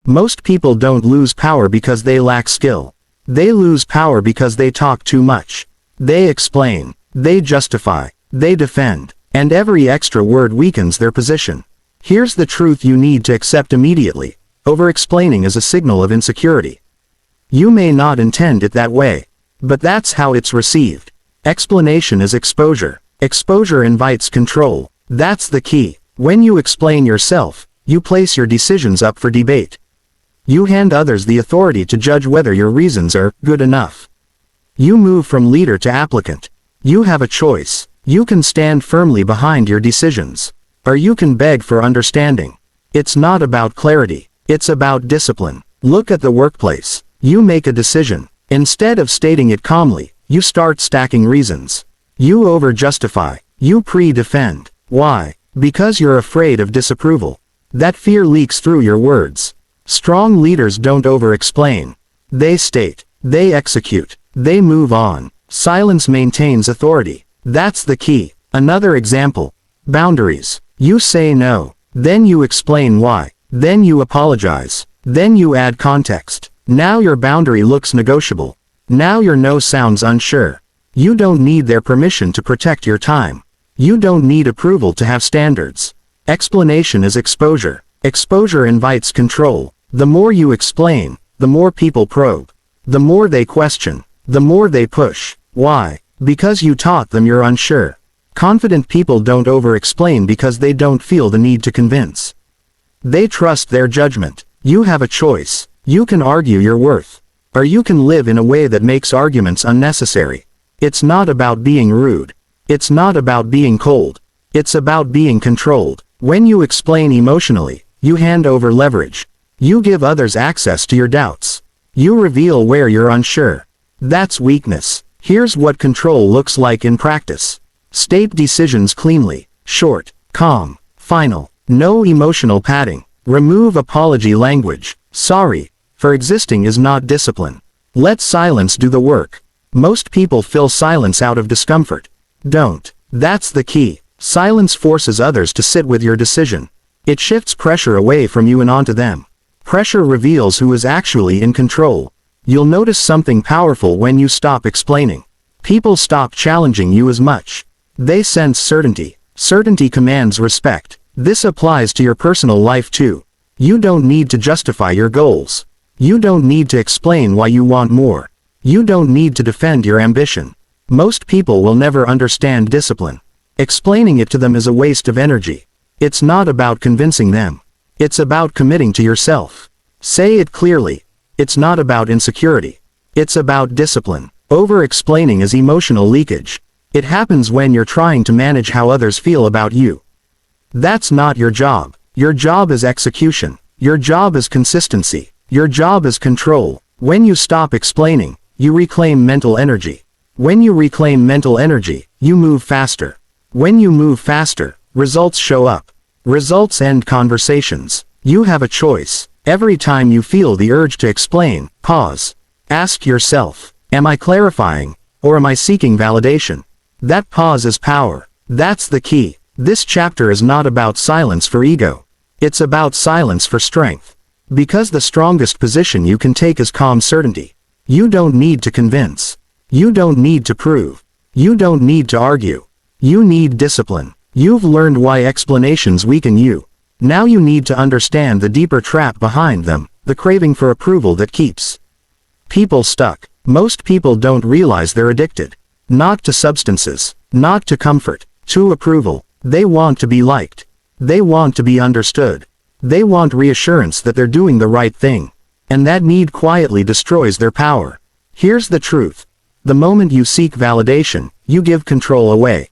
Most people don't lose power because they lack skill. They lose power because they talk too much. They explain, they justify, they defend, and every extra word weakens their position. Here's the truth you need to accept immediately: over-explaining is a signal of insecurity. You may not intend it that way, but that's how it's received. Explanation is exposure. Exposure invites control. That's the key. When you explain yourself, you place your decisions up for debate. You hand others the authority to judge whether your reasons are good enough. You move from leader to applicant. You have a choice. You can stand firmly behind your decisions, or you can beg for understanding. It's not about clarity. It's about discipline. Look at the workplace. You make a decision. Instead of stating it calmly, you start stacking reasons. You over-justify. You pre-defend. Why? Because you're afraid of disapproval. That fear leaks through your words. Strong leaders don't over-explain. They state. They execute. They move on. Silence maintains authority. That's the key. Another example. Boundaries. You say no. Then you explain why. Then you apologize. Then you add context. Now your boundary looks negotiable. Now your no sounds unsure. You don't need their permission to protect your time. You don't need approval to have standards. Explanation is exposure. Exposure invites control. The more you explain, the more people probe. The more they question. The more they push. Why? Because you taught them you're unsure. Confident people don't over-explain because they don't feel the need to convince. They trust their judgment. You have a choice. You can argue your worth, or you can live in a way that makes arguments unnecessary. It's not about being rude. It's not about being cold. It's about being controlled. When you explain emotionally, you hand over leverage. You give others access to your doubts. You reveal where you're unsure. That's weakness. Here's what control looks like in practice. State decisions cleanly, short, calm, final. No emotional padding. Remove apology language. Sorry for existing is not discipline. Let silence do the work. Most people fill silence out of discomfort. Don't. That's the key. Silence forces others to sit with your decision. It shifts pressure away from you and onto them. Pressure reveals who is actually in control. You'll notice something powerful when you stop explaining. People stop challenging you as much. They sense certainty. Certainty commands respect. This applies to your personal life too. You don't need to justify your goals. You don't need to explain why you want more. You don't need to defend your ambition. Most people will never understand discipline. Explaining it to them is a waste of energy. It's not about convincing them. It's about committing to yourself. Say it clearly. It's not about insecurity. It's about discipline. Over-explaining is emotional leakage. It happens when you're trying to manage how others feel about you. That's not your job. Your job is execution. Your job is consistency. Your job is control. When you stop explaining, you reclaim mental energy. When you reclaim mental energy, you move faster. When you move faster, results show up. Results end conversations. You have a choice. Every time you feel the urge to explain, pause. Ask yourself, am I clarifying, or am I seeking validation? That pause is power. That's the key. This chapter is not about silence for ego. It's about silence for strength. Because the strongest position you can take is calm certainty. You don't need to convince. You don't need to prove. You don't need to argue. You need discipline. You've learned why explanations weaken you. Now you need to understand the deeper trap behind them, the craving for approval that keeps people stuck. Most people don't realize they're addicted. Not to substances. Not to comfort. To approval. They want to be liked. They want to be understood. They want reassurance that they're doing the right thing. And that need quietly destroys their power. Here's the truth. The moment you seek validation, you give control away.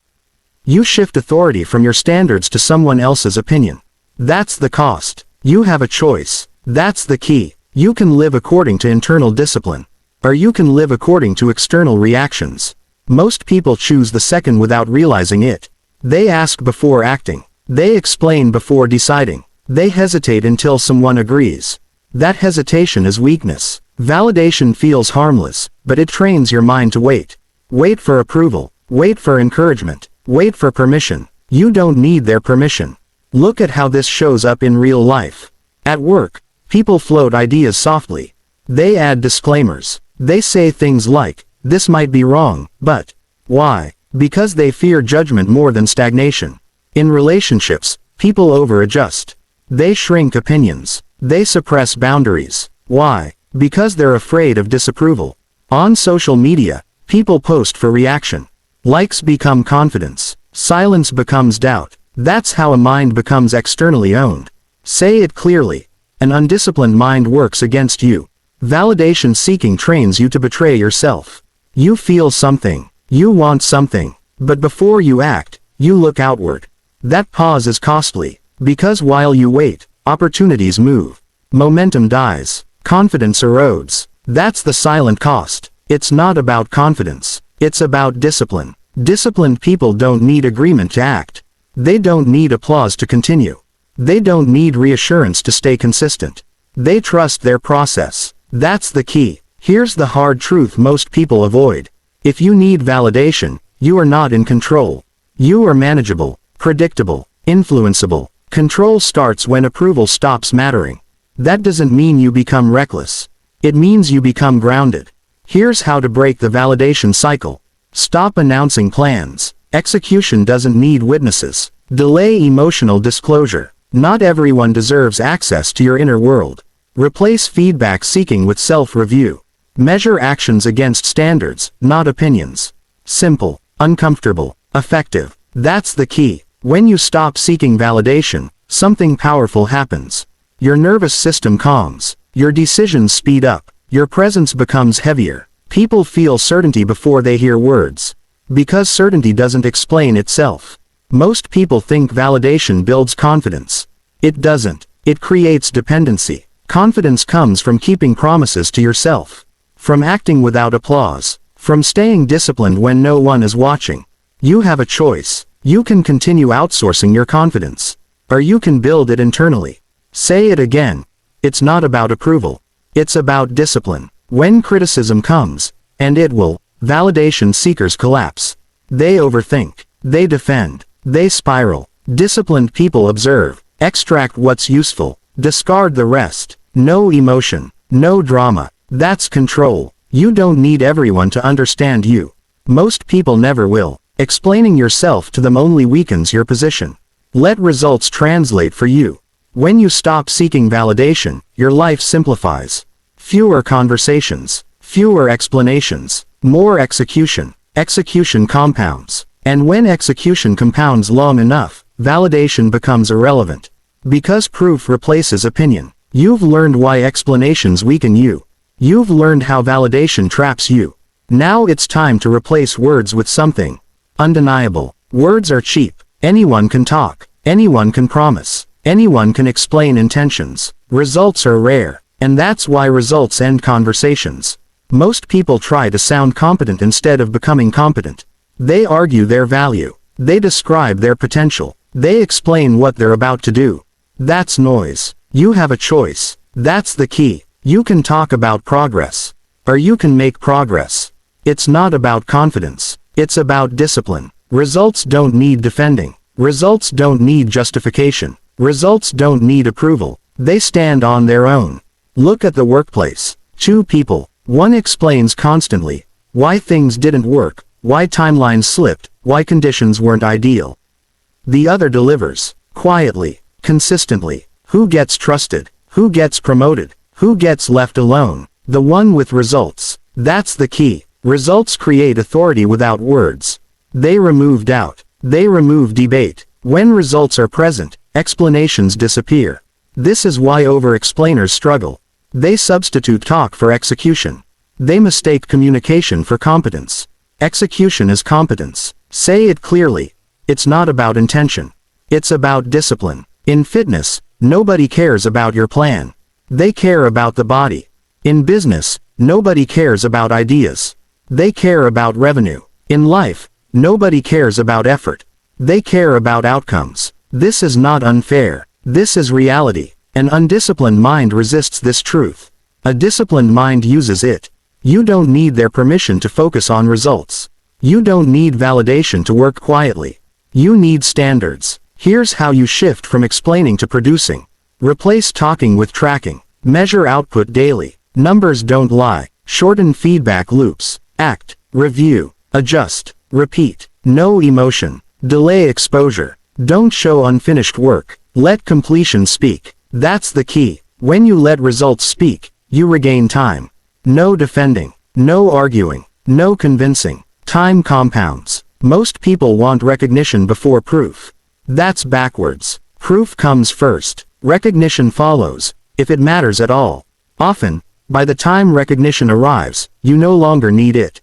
You shift authority from your standards to someone else's opinion. That's the cost. You have a choice. That's the key. You can live according to internal discipline. Or you can live according to external reactions. Most people choose the second without realizing it. They ask before acting. They explain before deciding. They hesitate until someone agrees. That hesitation is weakness. Validation feels harmless, but it trains your mind to wait. Wait for approval. Wait for encouragement. Wait for permission. You don't need their permission. Look at how this shows up in real life. At work, People float ideas softly. They add disclaimers. They say things like, "This might be wrong, but..." Why? Because they fear judgment more than stagnation. In relationships, people over-adjust. They shrink opinions. They suppress boundaries. Why? Because they're afraid of disapproval. On social media, people post for reaction. Likes become confidence. Silence becomes doubt. That's how a mind becomes externally owned. Say it clearly. An undisciplined mind works against you. Validation seeking trains you to betray yourself. You feel something. You want something. But before you act, you look outward. That pause is costly, because while you wait, opportunities move. Momentum dies. Confidence erodes. That's the silent cost. It's not about confidence. It's about discipline. Disciplined people don't need agreement to act. They don't need applause to continue. They don't need reassurance to stay consistent. They trust their process. That's the key. Here's the hard truth most people avoid. If you need validation, you are not in control. You are manageable, predictable, influenceable. Control starts when approval stops mattering. That doesn't mean you become reckless. It means you become grounded. Here's how to break the validation cycle. Stop announcing plans. Execution doesn't need witnesses. Delay emotional disclosure. Not everyone deserves access to your inner world. Replace feedback seeking with self-review. Measure actions against standards, not opinions. Simple, uncomfortable, effective. That's the key. When you stop seeking validation, something powerful happens. Your nervous system calms. Your decisions speed up. Your presence becomes heavier. People feel certainty before they hear words. Because certainty doesn't explain itself. Most people think validation builds confidence. It doesn't. It creates dependency. Confidence comes from keeping promises to yourself. From acting without applause. From staying disciplined when no one is watching. You have a choice. You can continue outsourcing your confidence. Or you can build it internally. Say it again. It's not about approval. It's about discipline. When criticism comes, and it will, validation seekers collapse. They overthink. They defend. They spiral. Disciplined people observe. Extract what's useful. Discard the rest. No emotion. No drama. That's control. You don't need everyone to understand you. Most people never will. Explaining yourself to them only weakens your position. Let results translate for you. When you stop seeking validation, your life simplifies. Fewer conversations. Fewer explanations. More execution. Execution compounds. And when execution compounds long enough, validation becomes irrelevant. Because proof replaces opinion. You've learned why explanations weaken you. You've learned how validation traps you. Now it's time to replace words with something undeniable. Words are cheap. Anyone can talk. Anyone can promise. Anyone can explain intentions. Results are rare. And that's why results end conversations. Most people try to sound competent instead of becoming competent. They argue their value. They describe their potential. They explain what they're about to do. That's noise. You have a choice. That's the key. You can talk about progress. Or you can make progress. It's not about confidence. It's about discipline. Results don't need defending. Results don't need justification. Results don't need approval. They stand on their own. Look at the workplace. Two people. One explains constantly why things didn't work, why timelines slipped, why conditions weren't ideal. The other delivers. Quietly. Consistently. Who gets trusted? Who gets promoted? Who gets left alone? The one with results. That's the key. Results create authority without words. They remove doubt. They remove debate. When results are present, explanations disappear. This is why over-explainers struggle. They substitute talk for execution. They mistake communication for competence. Execution is competence. Say it clearly. It's not about intention. It's about discipline. In fitness, nobody cares about your plan. They care about the body. In business, nobody cares about ideas. They care about revenue. In life, nobody cares about effort. They care about outcomes. This is not unfair. This is reality. An undisciplined mind resists this truth. A disciplined mind uses it. You don't need their permission to focus on results. You don't need validation to work quietly. You need standards. Here's how you shift from explaining to producing. Replace talking with tracking. Measure output daily. Numbers don't lie. Shorten feedback loops. Act, review, adjust, repeat. No emotion. Delay exposure. Don't show unfinished work. Let completion speak. That's the key. When you let results speak, you regain time. No defending. No arguing. No convincing. Time compounds. Most people want recognition before proof. That's backwards. Proof comes first. Recognition follows, if it matters at all. Often, by the time recognition arrives, you no longer need it.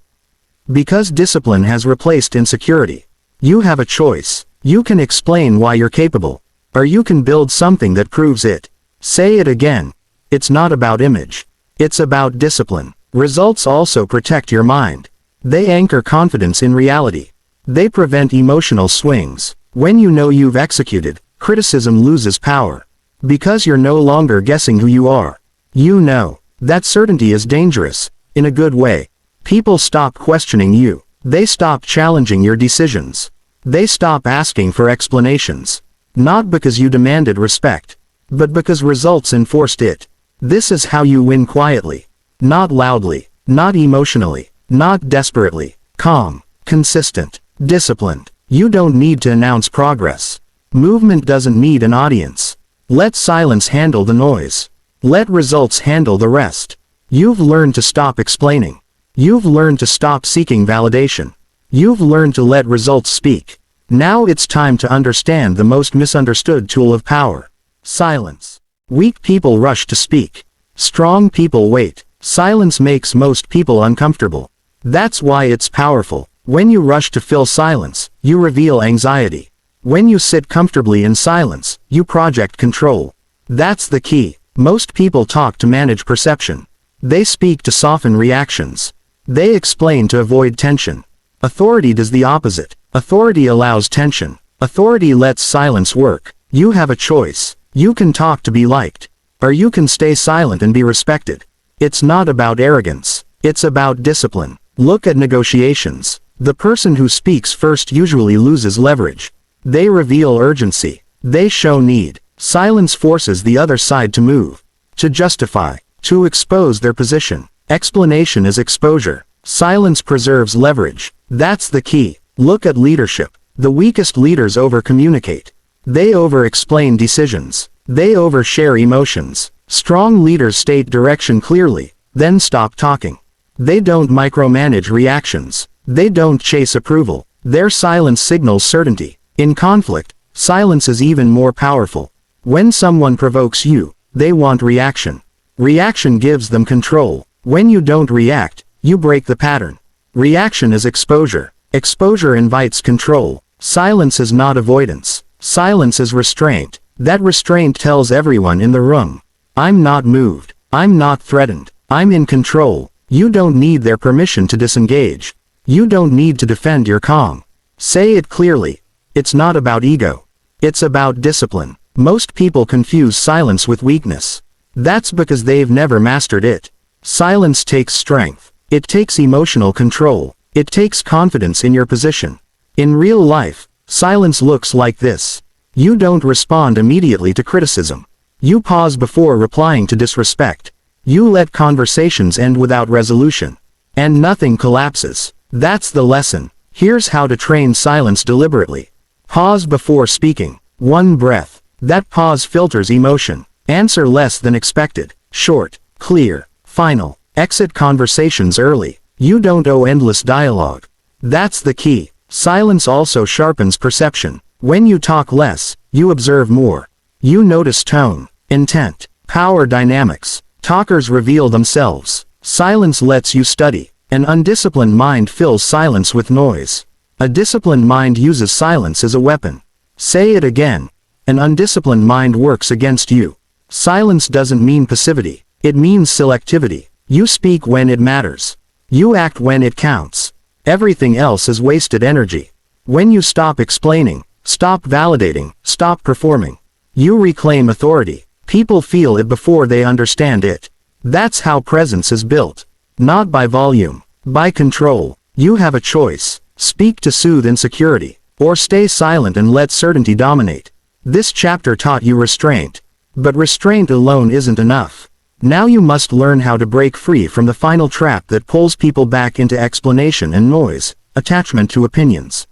Because discipline has replaced insecurity. You have a choice. You can explain why you're capable, or you can build something that proves it. Say it again. It's not about image. It's about discipline. Results also protect your mind. They anchor confidence in reality. They prevent emotional swings. When you know you've executed, criticism loses power. Because you're no longer guessing who you are. You know. That certainty is dangerous, in a good way. People stop questioning you. They stop challenging your decisions. They stop asking for explanations. Not because you demanded respect, but because results enforced it. This is how you win quietly. Not loudly, not emotionally, not desperately. Calm, consistent, disciplined. You don't need to announce progress. Movement doesn't need an audience. Let silence handle the noise. Let results handle the rest. You've learned to stop explaining. You've learned to stop seeking validation. You've learned to let results speak. Now it's time to understand the most misunderstood tool of power. Silence. Weak people rush to speak. Strong people wait. Silence makes most people uncomfortable. That's why it's powerful. When you rush to fill silence, you reveal anxiety. When you sit comfortably in silence, you project control. That's the key. Most people talk to manage perception. They speak to soften reactions. They explain to avoid tension. Authority does the opposite. Authority allows tension. Authority lets silence work. You have a choice. You can talk to be liked. Or you can stay silent and be respected. It's not about arrogance. It's about discipline. Look at negotiations. The person who speaks first usually loses leverage. They reveal urgency. They show need. Silence forces the other side to move, to justify, to expose their position. Explanation is exposure. Silence preserves leverage. That's the key. Look at leadership. The weakest leaders over-communicate. They over-explain decisions. They over-share emotions. Strong leaders state direction clearly, then stop talking. They don't micromanage reactions. They don't chase approval. Their silence signals certainty. In conflict, silence is even more powerful. When someone provokes you, they want reaction. Reaction gives them control. When you don't react, you break the pattern. Reaction is exposure. Exposure invites control. Silence is not avoidance. Silence is restraint. That restraint tells everyone in the room, I'm not moved. I'm not threatened. I'm in control. You don't need their permission to disengage. You don't need to defend your calm. Say it clearly. It's not about ego. It's about discipline. Most people confuse silence with weakness. That's because they've never mastered it. Silence takes strength. It takes emotional control. It takes confidence in your position. In real life, silence looks like this. You don't respond immediately to criticism. You pause before replying to disrespect. You let conversations end without resolution. And nothing collapses. That's the lesson. Here's how to train silence deliberately. Pause before speaking. 1 breath. That pause filters emotion. Answer less than expected. Short, clear, final. Exit conversations early. You don't owe endless dialogue. That's the key. Silence also sharpens perception. When you talk less, you observe more. You notice tone, intent, power dynamics. Talkers reveal themselves. Silence lets you study. An undisciplined mind fills silence with noise. A disciplined mind uses silence as a weapon. Say it again. An undisciplined mind works against you. Silence doesn't mean passivity. It means selectivity. You speak when it matters. You act when it counts. Everything else is wasted energy. When you stop explaining, stop validating, stop performing, you reclaim authority. People feel it before they understand it. That's how presence is built. Not by volume, by control. You have a choice. Speak to soothe insecurity, or stay silent and let certainty dominate. This chapter taught you restraint. But restraint alone isn't enough. Now you must learn how to break free from the final trap that pulls people back into explanation and noise, attachment to opinions.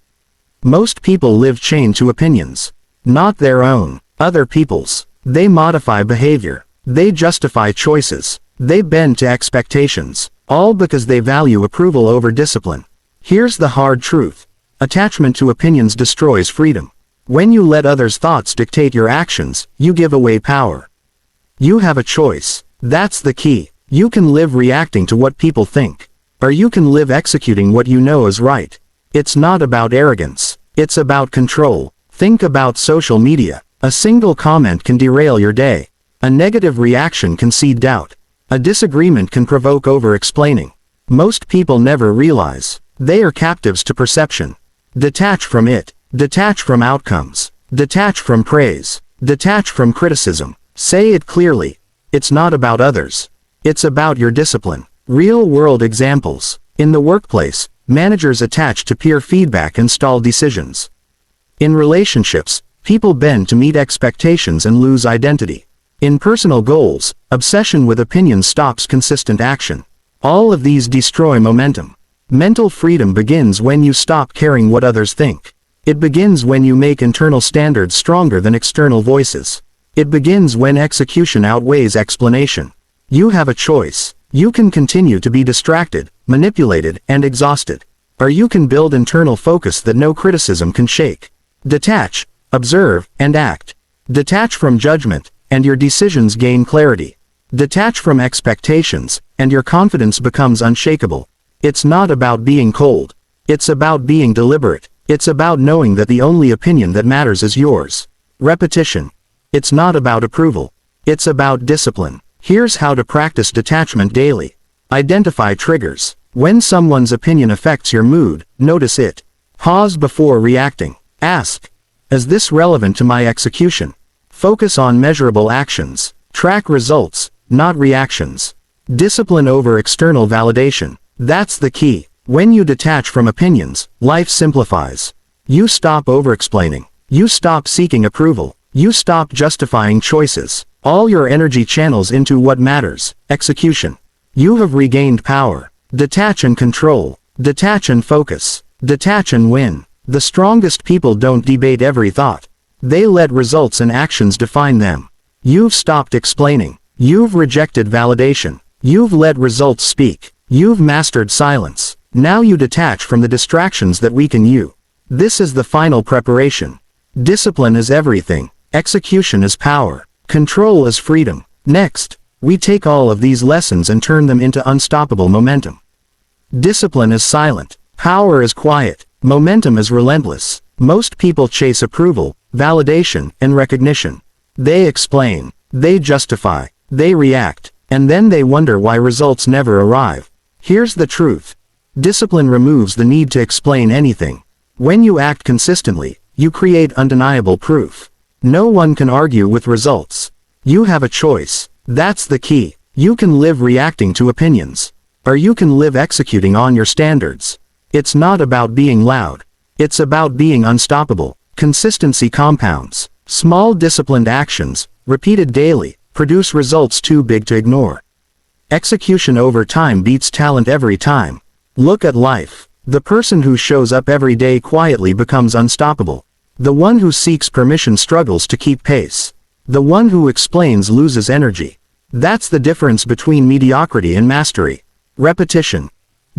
Most people live chained to opinions. Not their own, other people's. They modify behavior. They justify choices. They bend to expectations. All because they value approval over discipline. Here's the hard truth. Attachment to opinions destroys freedom. When you let others' thoughts dictate your actions, you give away power. You have a choice. That's the key. You can live reacting to what people think. Or you can live executing what you know is right. It's not about arrogance. It's about control. Think about social media. A single comment can derail your day. A negative reaction can seed doubt. A disagreement can provoke over-explaining. Most people never realize. They are captives to perception. Detach from it. Detach from outcomes. Detach from praise. Detach from criticism. Say it clearly. It's not about others. It's about your discipline. Real-world examples. In the workplace, managers attach to peer feedback and stall decisions. In relationships, people bend to meet expectations and lose identity. In personal goals, obsession with opinions stops consistent action. All of these destroy momentum. Mental freedom begins when you stop caring what others think. It begins when you make internal standards stronger than external voices. It begins when execution outweighs explanation. You have a choice. You can continue to be distracted, manipulated, and exhausted. Or you can build internal focus that no criticism can shake. Detach, observe, and act. Detach from judgment, and your decisions gain clarity. Detach from expectations, and your confidence becomes unshakable. It's not about being cold. It's about being deliberate. It's about knowing that the only opinion that matters is yours. Repetition. It's not about approval. It's about discipline. Here's how to practice detachment daily. Identify triggers. When someone's opinion affects your mood, notice it. Pause before reacting. Ask, is this relevant to my execution? Focus on measurable actions. Track results, not reactions. Discipline over external validation. That's the key. When you detach from opinions, life simplifies. You stop over-explaining. You stop seeking approval. You stop justifying choices. All your energy channels into what matters, execution. You have regained power. Detach and control. Detach and focus. Detach and win. The strongest people don't debate every thought. They let results and actions define them. You've stopped explaining. You've rejected validation. You've let results speak. You've mastered silence. Now you detach from the distractions that weaken you. This is the final preparation. Discipline is everything. Execution is power. Control is freedom. Next, we take all of these lessons and turn them into unstoppable momentum. Discipline is silent. Power is quiet. Momentum is relentless. Most people chase approval, validation, and recognition. They explain. They justify. They react. And then they wonder why results never arrive. Here's the truth. Discipline removes the need to explain anything. When you act consistently, you create undeniable proof. No one can argue with results. You have a choice. That's the key. You can live reacting to opinions. Or you can live executing on your standards. It's not about being loud. It's about being unstoppable. Consistency compounds. Small disciplined actions, repeated daily, produce results too big to ignore. Execution over time beats talent every time. Look at life. The person who shows up every day quietly becomes unstoppable. The one who seeks permission struggles to keep pace. The one who explains loses energy. That's the difference between mediocrity and mastery. Repetition.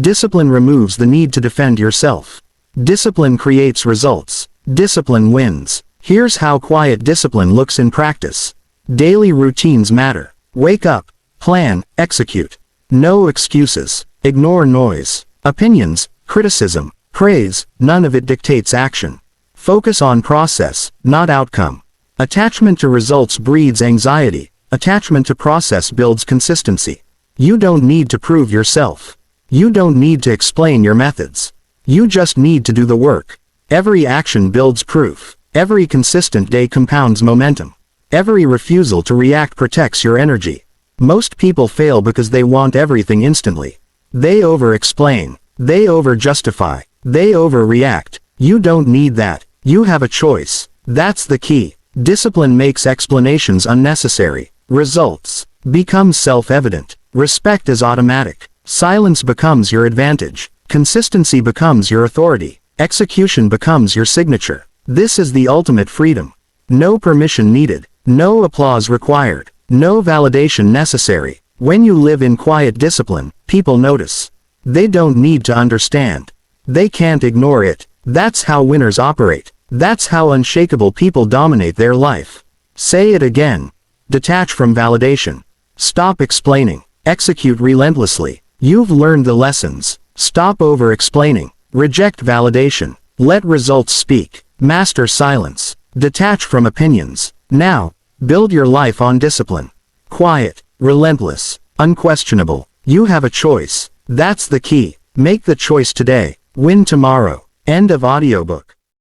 Discipline removes the need to defend yourself. Discipline creates results. Discipline wins. Here's how quiet discipline looks in practice. Daily routines matter. Wake up. Plan. Execute. No excuses. Ignore noise. Opinions, criticism, praise, none of it dictates action. Focus on process, not outcome. Attachment to results breeds anxiety. Attachment to process builds consistency. You don't need to prove yourself. You don't need to explain your methods. You just need to do the work. Every action builds proof. Every consistent day compounds momentum. Every refusal to react protects your energy. Most people fail because they want everything instantly. They over-explain. They over-justify. They over-react. You don't need that. You have a choice. That's the key. Discipline makes explanations unnecessary. Results. becomes self-evident. Respect is automatic. Silence becomes your advantage. Consistency becomes your authority. Execution becomes your signature. This is the ultimate freedom. No permission needed. No applause required. No validation necessary. When you live in quiet discipline, people notice. They don't need to understand. They can't ignore it. That's how winners operate. That's how unshakable people dominate their life. Say it again. Detach from validation. Stop explaining. Execute relentlessly. You've learned the lessons. Stop over-explaining. Reject validation. Let results speak. Master silence. Detach from opinions. Now, build your life on discipline. Quiet, relentless, unquestionable. You have a choice. That's the key. Make the choice today. Win tomorrow. End of audiobook.